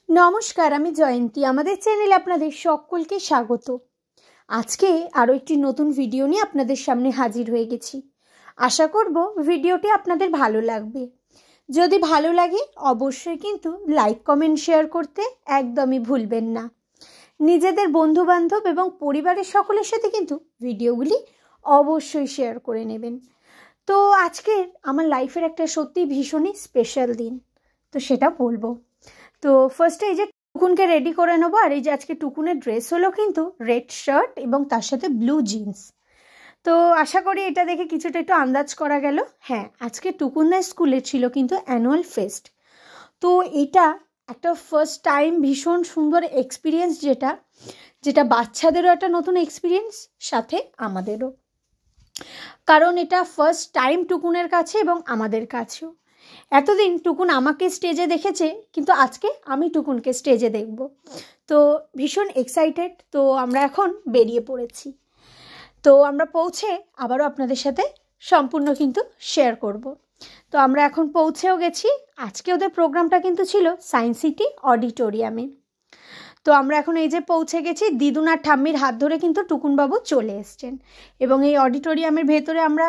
নমস্কার, আমি জয়ন্তী। আমাদের চ্যানেলে আপনাদের সকলকে স্বাগত। আজকে আরও একটি নতুন ভিডিও নিয়ে আপনাদের সামনে হাজির হয়ে গেছি। আশা করব ভিডিওটি আপনাদের ভালো লাগবে। যদি ভালো লাগে অবশ্যই কিন্তু লাইক, কমেন্ট, শেয়ার করতে একদমই ভুলবেন না। নিজেদের বন্ধুবান্ধব এবং পরিবারের সকলের সাথে কিন্তু ভিডিওগুলি অবশ্যই শেয়ার করে নেবেন। তো আজকের আমার লাইফের একটা সত্যি ভীষণই স্পেশাল দিন, তো সেটা বলবো। তো ফার্স্টে এই যে টুকুনকে রেডি করে নেবো। আর এই যে আজকে টুকুনের ড্রেস হলো কিন্তু রেড শার্ট এবং তার সাথে ব্লু জিন্স। তো আশা করি এটা দেখে কিছুটা একটু আন্দাজ করা গেল। হ্যাঁ, আজকে টুকুনদার স্কুলে ছিল কিন্তু অ্যানুয়াল ফেস্ট। তো এটা একটা ফার্স্ট টাইম ভীষণ সুন্দর এক্সপিরিয়েন্স, যেটা বাচ্চাদেরও একটা নতুন এক্সপিরিয়েন্স, সাথে আমাদেরও। কারণ এটা ফার্স্ট টাইম টুকুনের কাছে এবং আমাদের কাছেও। এতদিন টুকুন আমাকে স্টেজে দেখেছে, কিন্তু আজকে আমি টুকুনকে স্টেজে দেখব। তো ভীষণ এক্সাইটেড। তো আমরা এখন বেরিয়ে পড়েছি। তো আমরা পৌঁছে আবারও আপনাদের সাথে সম্পূর্ণ কিন্তু শেয়ার করব। তো আমরা এখন পৌঁছেও গেছি। আজকে ওদের প্রোগ্রামটা কিন্তু ছিল সায়েন্স সিটি অডিটোরিয়ামে। তো আমরা এখন এই যে পৌঁছে গেছি। দিদুন আর ঠাম্মির হাত ধরে কিন্তু টুকুনবাবু চলে এসছেন এবং এই অডিটোরিয়ামের ভেতরে আমরা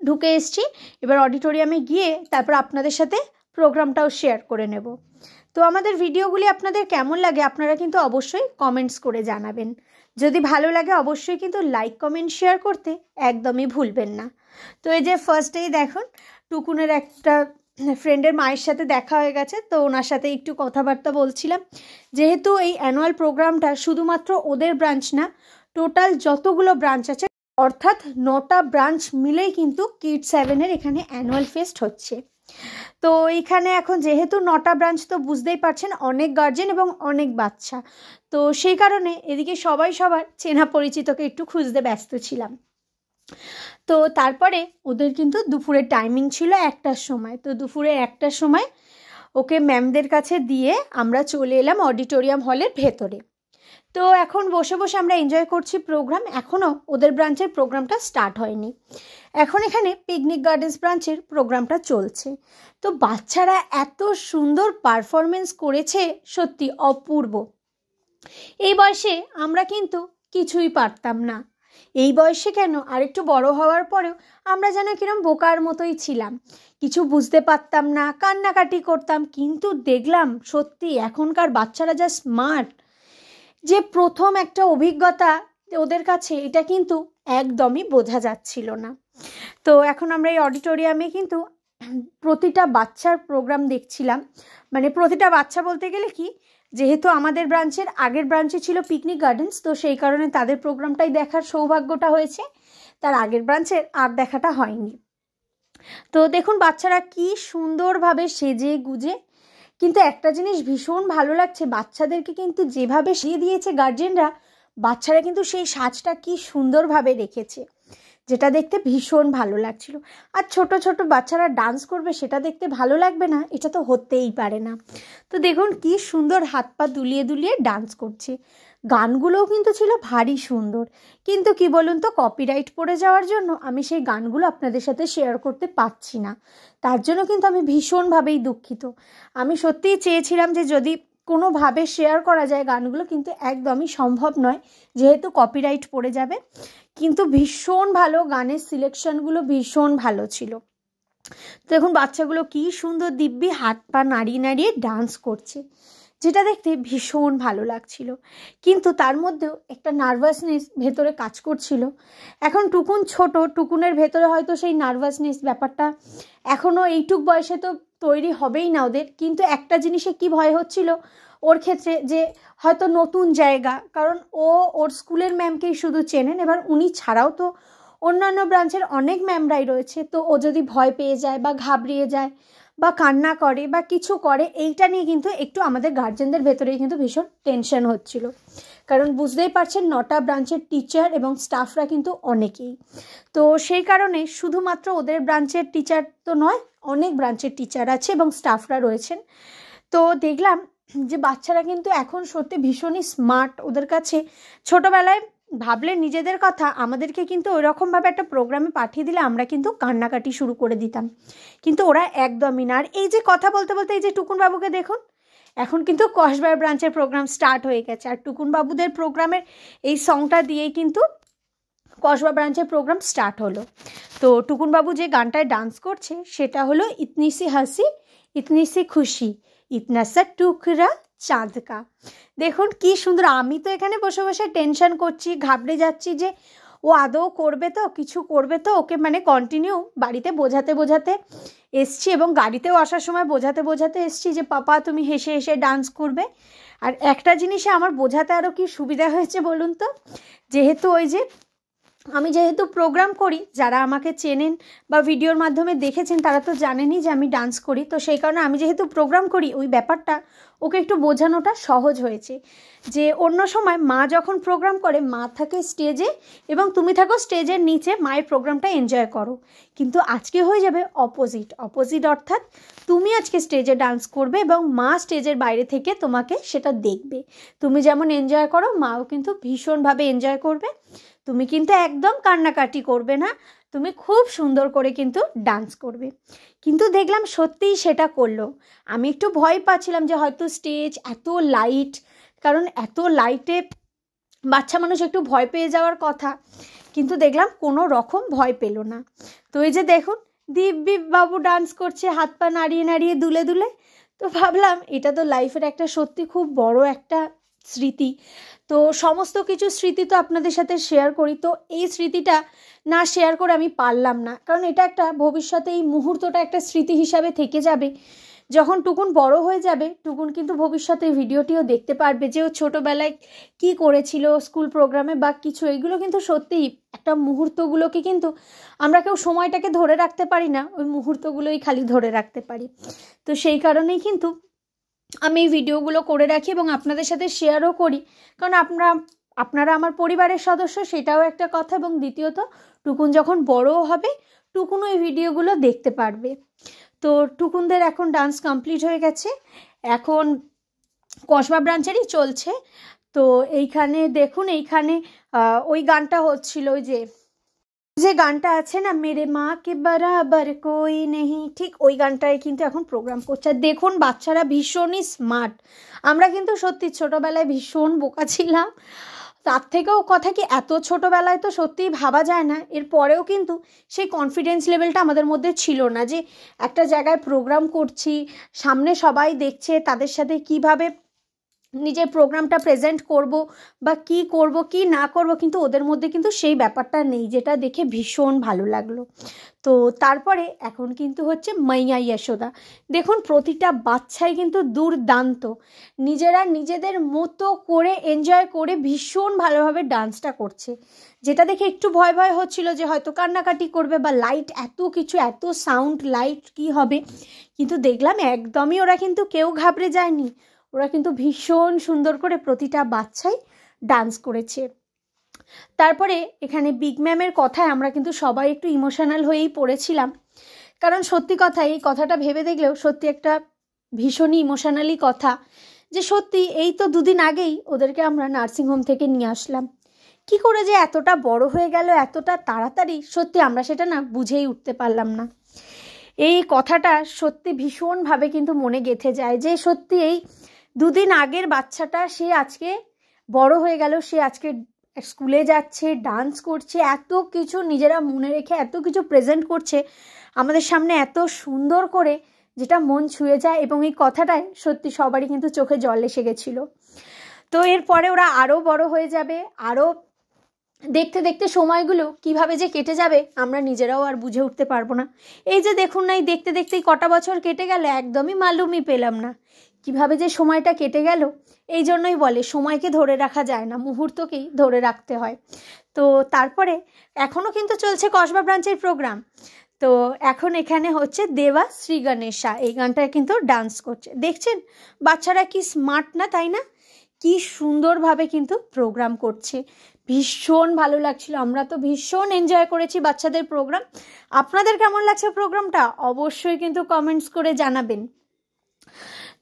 ঢুকে এসছি। এবার অডিটোরিয়ামে গিয়ে তারপর আপনাদের সাথে প্রোগ্রামটাও শেয়ার করে নেব। তো আমাদের ভিডিওগুলি আপনাদের কেমন লাগে আপনারা কিন্তু অবশ্যই কমেন্টস করে জানাবেন। যদি ভালো লাগে অবশ্যই কিন্তু লাইক, কমেন্ট, শেয়ার করতে একদমই ভুলবেন না। তো এই যে ফার্স্টেই দেখুন টুকুনের একটা ফ্রেন্ডের মায়ের সাথে দেখা হয়ে গেছে। তো ওনার সাথে একটু কথাবার্তা বলছিলাম। যেহেতু এই অ্যানুয়াল প্রোগ্রামটা শুধুমাত্র ওদের ব্রাঞ্চ না, টোটাল যতগুলো ব্রাঞ্চ আছে, অর্থাৎ 9টা ব্রাঞ্চ মিলেই কিন্তু কিডস 7-এর এখানে অ্যানুয়াল ফেস্ট হচ্ছে। তো এইখানে এখন যেহেতু 9টা ব্রাঞ্চ, তো বুঝতেই পারছেন অনেক গার্জেন এবং অনেক বাচ্চা। তো সেই কারণে এদিকে সবাই সবার চেনা পরিচিতকে একটু খুঁজতে ব্যস্ত ছিলাম। তো তারপরে ওদের কিন্তু দুপুরের টাইমিং ছিল 1টার সময়। তো দুপুরে 1টার সময় ওকে ম্যামদের কাছে দিয়ে আমরা চলে এলাম অডিটোরিয়াম হলের ভেতরে। তো এখন বসে বসে আমরা এনজয় করছি প্রোগ্রাম। এখনও ওদের ব্রাঞ্চের প্রোগ্রামটা স্টার্ট হয়নি। এখন এখানে পিকনিক গার্ডেন্স ব্রাঞ্চের প্রোগ্রামটা চলছে। তো বাচ্চারা এত সুন্দর পারফরমেন্স করেছে, সত্যি অপূর্ব। এই বয়সে আমরা কিন্তু কিছুই পারতাম না। এই বয়সে কেন, আরেকটু বড় হওয়ার পরেও আমরা যেন কিরম বোকার মতোই ছিলাম, কিছু বুঝতে পারতাম না, কান্নাকাটি করতাম। কিন্তু দেখলাম সত্যি এখনকার বাচ্চারা যা স্মার্ট, যে প্রথম একটা অভিজ্ঞতা ওদের কাছে, এটা কিন্তু একদমই বোঝা যাচ্ছিল না। তো এখন আমরা এই অডিটোরিয়ামে কিন্তু প্রতিটা বাচ্চার প্রোগ্রাম দেখছিলাম। মানে প্রতিটা বাচ্চা বলতে গেলে কি, যেহেতু আমাদের ব্রাঞ্চের আগের ব্রাঞ্চে ছিল পিকনিক গার্ডেন্স, তো সেই কারণে তাদের প্রোগ্রামটাই দেখার সৌভাগ্যটা হয়েছে, তার আগের ব্রাঞ্চের আর দেখাটা হয়নি। তো দেখুন বাচ্চারা কি সুন্দরভাবে সেজে গুজে। কিন্তু একটা জিনিস ভীষণ ভালো লাগছে, বাচ্চাদেরকে কিন্তু যেভাবে সাজিয়ে দিয়েছে গার্জেনরা, বাচ্চারা কিন্তু সেই সাজটা কি সুন্দরভাবে রেখেছে, যেটা দেখতে ভীষণ ভালো লাগছিল। আর ছোট ছোট বাচ্চারা ডান্স করবে, সেটা দেখতে ভালো লাগবে না? এটা তো হতেই পারে না। তো দেখুন কি সুন্দর হাত পা দুলিয়ে দুলিয়ে ডান্স করছে। গানগুলোও কিন্তু ছিল ভারী সুন্দর। কিন্তু কি বলুন তো, কপিরাইট পড়ে যাওয়ার জন্য আমি সেই গানগুলো আপনাদের সাথে শেয়ার করতে পারছি না। তার জন্য কিন্তু আমি ভীষণভাবেই দুঃখিত। আমি সত্যিই চেয়েছিলাম যে যদি কোনোভাবে শেয়ার করা যায় গানগুলো, কিন্তু একদমই সম্ভব নয়, যেহেতু কপিরাইট পড়ে যাবে। কিন্তু ভীষণ ভালো, গানের সিলেকশনগুলো ভীষণ ভালো ছিল। তো এখন বাচ্চাগুলো কি সুন্দর দিব্যি হাত পা নাড়িয়ে নাড়িয়ে ডান্স করছে, যেটা দেখতে ভীষণ ভালো লাগছিল। কিন্তু তার মধ্যেও একটা নার্ভাসনেস ভেতরে কাজ করছিল। এখন টুকুন ছোট, টুকুনের ভেতরে হয়তো সেই নার্ভাসনেস ব্যাপারটা এখনও এইটুক বয়সে তো তৈরি হবেই না ওদের। কিন্তু একটা জিনিসে কি ভয় হচ্ছিল ওর ক্ষেত্রে, যে হয়তো নতুন জায়গা, কারণ ওর স্কুলের ম্যামকেই শুধু চেনেন। এবার উনি ছাড়াও তো অন্যান্য ব্রাঞ্চের অনেক ম্যামরাই রয়েছে। তো ও যদি ভয় পেয়ে যায় বা ঘাবড়িয়ে যায় বা কান্না করে বা কিছু করে, এইটা নিয়ে কিন্তু একটু আমাদের গার্জেনদের ভেতরেই কিন্তু ভীষণ টেনশন হচ্ছিল। কারণ বুঝতেই পারছেন 9টা ব্রাঞ্চের টিচার এবং স্টাফরা কিন্তু অনেকেই। তো সেই কারণে শুধুমাত্র ওদের ব্রাঞ্চের টিচার তো নয়, অনেক ব্রাঞ্চের টিচার আছে এবং স্টাফরা রয়েছেন। তো দেখলাম যে বাচ্চারা কিন্তু এখন সত্যি ভীষণই স্মার্ট। ওদের কাছে ছোটোবেলায় ভাবলে নিজেদের কথা, আমাদেরকে কিন্তু ওইরকমভাবে একটা প্রোগ্রামে পাঠিয়ে দিলে আমরা কিন্তু কান্নাকাটি শুরু করে দিতাম, কিন্তু ওরা একদমই না। আর এই যে কথা বলতে বলতে এই যে টুকুনবাবুকে দেখুন, এখন কিন্তু কসবা ব্রাঞ্চের প্রোগ্রাম স্টার্ট হয়ে গেছে, আর টুকুন বাবুদের প্রোগ্রামের এই সংটা দিয়েই কিন্তু কসবা ব্রাঞ্চের প্রোগ্রাম স্টার্ট হলো। তো টুকুন বাবু যে গানটায় ডান্স করছে সেটা হলো ইতনি সি হাসি ইতনি সি খুশি ইতনা সা টুকরা চাঁদ কা। দেখুন কি সুন্দর। আমি তো এখানে বসে বসে টেনশন করছি, ঘাবড়ে যাচ্ছি যে ও আদৌ করবে তো, কিছু করবে তো। ওকে মানে কন্টিনিউ বাড়িতে বোঝাতে বোঝাতে এসছি, এবং গাড়িতেও আসার সময় বোঝাতে বোঝাতে এসছি যে পাপা তুমি হেসে হেসে ডান্স করবে। আর একটা জিনিসে আমার বোঝাতে আরও কি সুবিধা হয়েছে বলুন তো, যেহেতু ওই যে আমি যেহেতু প্রোগ্রাম করি, যারা আমাকে চেনেন বা ভিডিওর মাধ্যমে দেখেছেন তারা তো জানেনই যে আমি ডান্স করি। তো সেই কারণে আমি যেহেতু প্রোগ্রাম করি, ওই ব্যাপারটা ওকে একটু বোঝানোটা সহজ হয়েছে। যে অন্য সময় মা যখন প্রোগ্রাম করে, মা থাকে স্টেজে এবং তুমি থাকো স্টেজের নিচে, মায়ের প্রোগ্রামটা এনজয় করো। কিন্তু আজকে হয়ে যাবে অপোজিট, অর্থাৎ তুমি আজকে স্টেজে ডান্স করবে এবং মা স্টেজের বাইরে থেকে তোমাকে সেটা দেখবে। তুমি যেমন এনজয় করো, মাও কিন্তু ভীষণভাবে এনজয় করবে। তুমি কিন্তু একদম কান্নাকাটি করবে না, তুমি খুব সুন্দর করে কিন্তু ডান্স করবে। কিন্তু দেখলাম সত্যিই সেটা করলো। আমি একটু ভয় পাচ্ছিলাম যে হয়তো স্টেজ এত লাইট, কারণ এত লাইটে বাচ্চা মানুষ একটু ভয় পেয়ে যাওয়ার কথা, কিন্তু দেখলাম কোনো রকম ভয় পেল না। তো এই যে দেখুন দিব্যি বাবু ডান্স করছে, হাত পা নাড়িয়ে নাড়িয়ে দুলে দুলে। তো ভাবলাম এটা তো লাইফের একটা সত্যি খুব বড় একটা স্মৃতি। তো সমস্ত কিছু স্মৃতি তো আপনাদের সাথে শেয়ার করি, তো এই স্মৃতিটা না শেয়ার করে আমি পারলাম না, কারণ এটা একটা ভবিষ্যতে এই মুহূর্তটা একটা স্মৃতি হিসাবে থেকে যাবে। যখন টুকুন বড় হয়ে যাবে, টুকুন কিন্তু ভবিষ্যতে ভিডিওটিও দেখতে পারবে যে ও ছোটোবেলায় কী করেছিল স্কুল প্রোগ্রামে বা কিছু। এইগুলো কিন্তু সত্যিই একটা মুহূর্তগুলোকে কিন্তু আমরা কেউ সময়টাকে ধরে রাখতে পারি না, ওই মুহূর্তগুলোই খালি ধরে রাখতে পারি। তো সেই কারণেই কিন্তু আমি এই ভিডিওগুলো করে রাখি এবং আপনাদের সাথে শেয়ারও করি, কারণ আপনারা আমার পরিবারের সদস্য, সেটাও একটা কথা। এবং দ্বিতীয়ত টুকুন যখন বড়ও হবে, টুকুনও এই ভিডিওগুলো দেখতে পারবে। তো টুকুনদের এখন ডান্স কমপ্লিট হয়ে গেছে, এখন কসবা ব্রাঞ্চেরই চলছে। তো এইখানে দেখুন, এইখানে ওই গানটা হচ্ছিল, ওই যে গানটা আছে না, মেরে মা কে বরাবর কই নেই, ঠিক ওই গানটায় কিন্তু এখন প্রোগ্রাম করছে। আর দেখুন বাচ্চারা ভীষণই স্মার্ট। আমরা কিন্তু সত্যি ছোটোবেলায় ভীষণ বোকা ছিলাম, তার থেকেও কথা কি এত ছোটোবেলায় তো সত্যিই ভাবা যায় না। এরপরেও কিন্তু সেই কনফিডেন্স লেভেলটা আমাদের মধ্যে ছিল না যে একটা জায়গায় প্রোগ্রাম করছি, সামনে সবাই দেখছে, তাদের সাথে কিভাবে নিজের প্রোগ্রামটা প্রেজেন্ট করব বা কি করব কি না করব, কিন্তু ওদের মধ্যে কিন্তু সেই ব্যাপারটা নেই, যেটা দেখে ভীষণ ভালো লাগলো। তো তারপরে এখন কিন্তু হচ্ছে মাইয়া যশোদা। দেখুন প্রতিটা বাচ্চাই কিন্তু দুর্দান্ত, নিজেরা নিজেদের মতো করে এনজয় করে ভীষণ ভালোভাবে ডান্সটা করছে, যেটা দেখে একটু ভয় ভয় হচ্ছিল যে হয়তো কান্নাকাটি করবে বা লাইট এত কিছু, এত সাউন্ড লাইট কি হবে। কিন্তু দেখলাম একদমই ওরা কিন্তু কেউ ঘাবড়ে যায়নি, ওরা কিন্তু ভীষণ সুন্দর করে প্রতিটা বাচ্চাই ডান্স করেছে। তারপরে এখানে বিগ ম্যামের কথায় আমরা কিন্তু সবাই একটু ইমোশনাল হয়েই পড়েছিলাম, কারণ সত্যি কথা, এই কথাটা ভেবে দেখলেও সত্যি একটা ভীষণই ইমোশনালি কথা, যে সত্যি এই তো দুদিন আগেই ওদেরকে আমরা নার্সিংহোম থেকে নিয়ে আসলাম। কি করে যে এতটা বড় হয়ে গেল এতটা তাড়াতাড়ি, সত্যি আমরা সেটা না বুঝেই উঠতে পারলাম না। এই কথাটা সত্যি ভীষণভাবে কিন্তু মনে গেঁথে যায়, যে সত্যি এই দুদিন আগের বাচ্চাটা সে আজকে বড় হয়ে গেল, সে আজকে স্কুলে যাচ্ছে, ডান্স করছে, এত কিছু নিজেরা মনে রেখে এত কিছু প্রেজেন্ট করছে আমাদের সামনে এত সুন্দর করে, যেটা মন ছুঁয়ে যায়। এবং এই কথাটায় সত্যি সবারই কিন্তু চোখে জল এসে গেছিলো। তো এরপরে ওরা আরও বড় হয়ে যাবে, আরও দেখতে দেখতে সময়গুলো কিভাবে যে কেটে যাবে আমরা নিজেরাও আর বুঝে উঠতে পারবো না। এই যে দেখুন না, এই দেখতে দেখতেই কটা বছর কেটে গেল, একদমই মালুমই পেলাম না কিভাবে যে সময়টা কেটে গেল। এই জন্যই বলে সময়কে ধরে রাখা যায় না, মুহূর্তকেই ধরে রাখতে হয়। তো তারপরে এখনও কিন্তু চলছে কসবা ব্রাঞ্চের প্রোগ্রাম। তো এখন এখানে হচ্ছে দেবা শ্রী গণেশা, এই গানটায় কিন্তু ডান্স করছে। দেখছেন বাচ্চারা কি স্মার্ট না, তাই না? কি সুন্দরভাবে কিন্তু প্রোগ্রাম করছে, ভীষণ ভালো লাগছিল। আমরা তো ভীষণ এনজয় করেছি বাচ্চাদের প্রোগ্রাম। আপনাদের কেমন লাগছে প্রোগ্রামটা অবশ্যই কিন্তু কমেন্টস করে জানাবেন।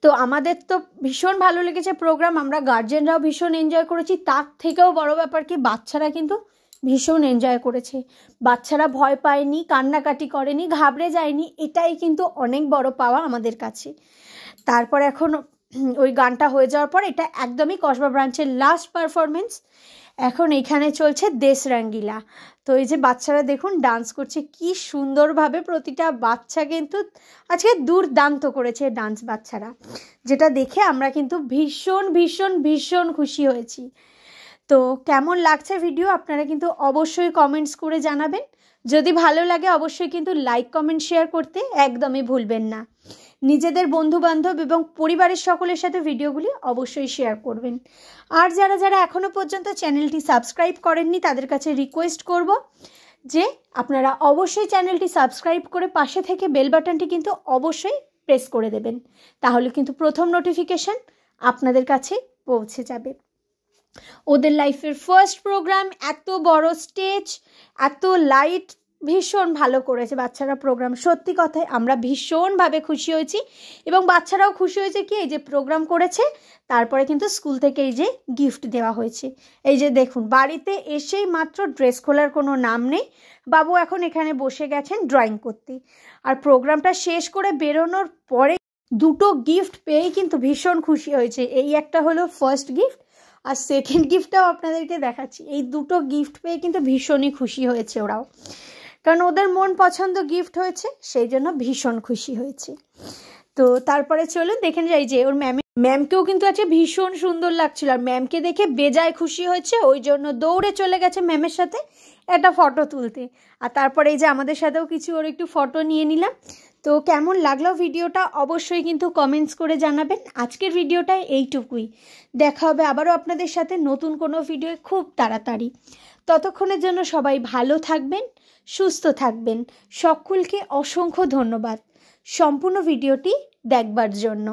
তো আমাদের তো ভীষণ ভালো লেগেছে প্রোগ্রাম, আমরা গার্জেনরাও ভীষণ এনজয় করেছি। তার থেকেও বড় ব্যাপার কি, বাচ্চারা কিন্তু ভীষণ এনজয় করেছে। বাচ্চারা ভয় পায়নি, কান্নাকাটি করেনি, ঘাবড়ে যায়নি, এটাই কিন্তু অনেক বড় পাওয়া আমাদের কাছে। তারপর এখন ওই গানটা হয়ে যাওয়ার পর এটা একদমই কসবা ব্রাঞ্চের লাস্ট পারফরমেন্স। এখন এইখানে চলছে দেশ রঙ্গিলা। তো এই যে বাচ্চারা দেখুন ডান্স করছে কি সুন্দরভাবে, প্রতিটা বাচ্চা কিন্তু আজকে দুর্দান্ত করেছে ডান্স বাচ্চারা, যেটা দেখে আমরা কিন্তু ভীষণ ভীষণ ভীষণ খুশি হয়েছি। তো কেমন লাগছে ভিডিও আপনারা কিন্তু অবশ্যই কমেন্টস করে জানাবেন। যদি ভালো লাগে অবশ্যই কিন্তু লাইক কমেন্ট শেয়ার করতে একদমই ভুলবেন না। নিজেদের বন্ধুবান্ধব এবং পরিবারের সকলের সাথে ভিডিওগুলি অবশ্যই শেয়ার করবেন। আর যারা যারা এখনও পর্যন্ত চ্যানেলটি সাবস্ক্রাইব করেননি তাদের কাছে রিকোয়েস্ট করব যে আপনারা অবশ্যই চ্যানেলটি সাবস্ক্রাইব করে পাশে থেকে বেল বাটনটি কিন্তু অবশ্যই প্রেস করে দেবেন, তাহলে কিন্তু প্রথম নোটিফিকেশান আপনাদের কাছে পৌঁছে যাবে। ওদের লাইফের ফার্স্ট প্রোগ্রাম, এত বড় স্টেজ, এত লাইট, ভীষণ ভালো করেছে বাচ্চারা প্রোগ্রাম। সত্যি কথায় আমরা ভীষণভাবে খুশি হয়েছি এবং বাচ্চারাও খুশি হয়েছে কি এই যে প্রোগ্রাম করেছে, তারপরে কিন্তু স্কুল থেকে এই যে গিফট দেওয়া হয়েছে। এই যে দেখুন বাড়িতে এসেই মাত্র ড্রেস খোলার কোনো নাম নেই, বাবু এখন এখানে বসে গেছেন ড্রয়িং করতে। আর প্রোগ্রামটা শেষ করে বেরোনোর পরে দুটো গিফট পেয়েই কিন্তু ভীষণ খুশি হয়েছে। এই একটা হলো ফার্স্ট গিফট, আর সেকেন্ড গিফটটাও আপনাদেরকে দেখাচ্ছি। এই দুটো গিফট পেয়ে কিন্তু ভীষণই খুশি হয়েছে ওরাও, কারণ ওদের মন পছন্দ গিফট হয়েছে, সেই জন্য ভীষণ খুশি হয়েছে। তো তারপরে চলুন দেখে যাই যে ওর ম্যামকেও কিন্তু আজকে ভীষণ সুন্দর লাগছিল, আর ম্যামকে দেখে বেজায় খুশি হয়েছে, ওই জন্য দৌড়ে চলে গেছে ম্যামের সাথে একটা ফটো তুলতে। আর তারপরে এই যে আমাদের সাথেও কিছু ওর একটু ফটো নিয়ে নিলাম। তো কেমন লাগলো ভিডিওটা অবশ্যই কিন্তু কমেন্টস করে জানাবেন। আজকের ভিডিওটা এইটুকুই, দেখা হবে আবারও আপনাদের সাথে নতুন কোনো ভিডিও খুব তাড়াতাড়ি। ততক্ষণের জন্য সবাই ভালো থাকবেন, সুস্থ থাকবেন। সকলকে অসংখ্য ধন্যবাদ সম্পূর্ণ ভিডিওটি দেখবার জন্য।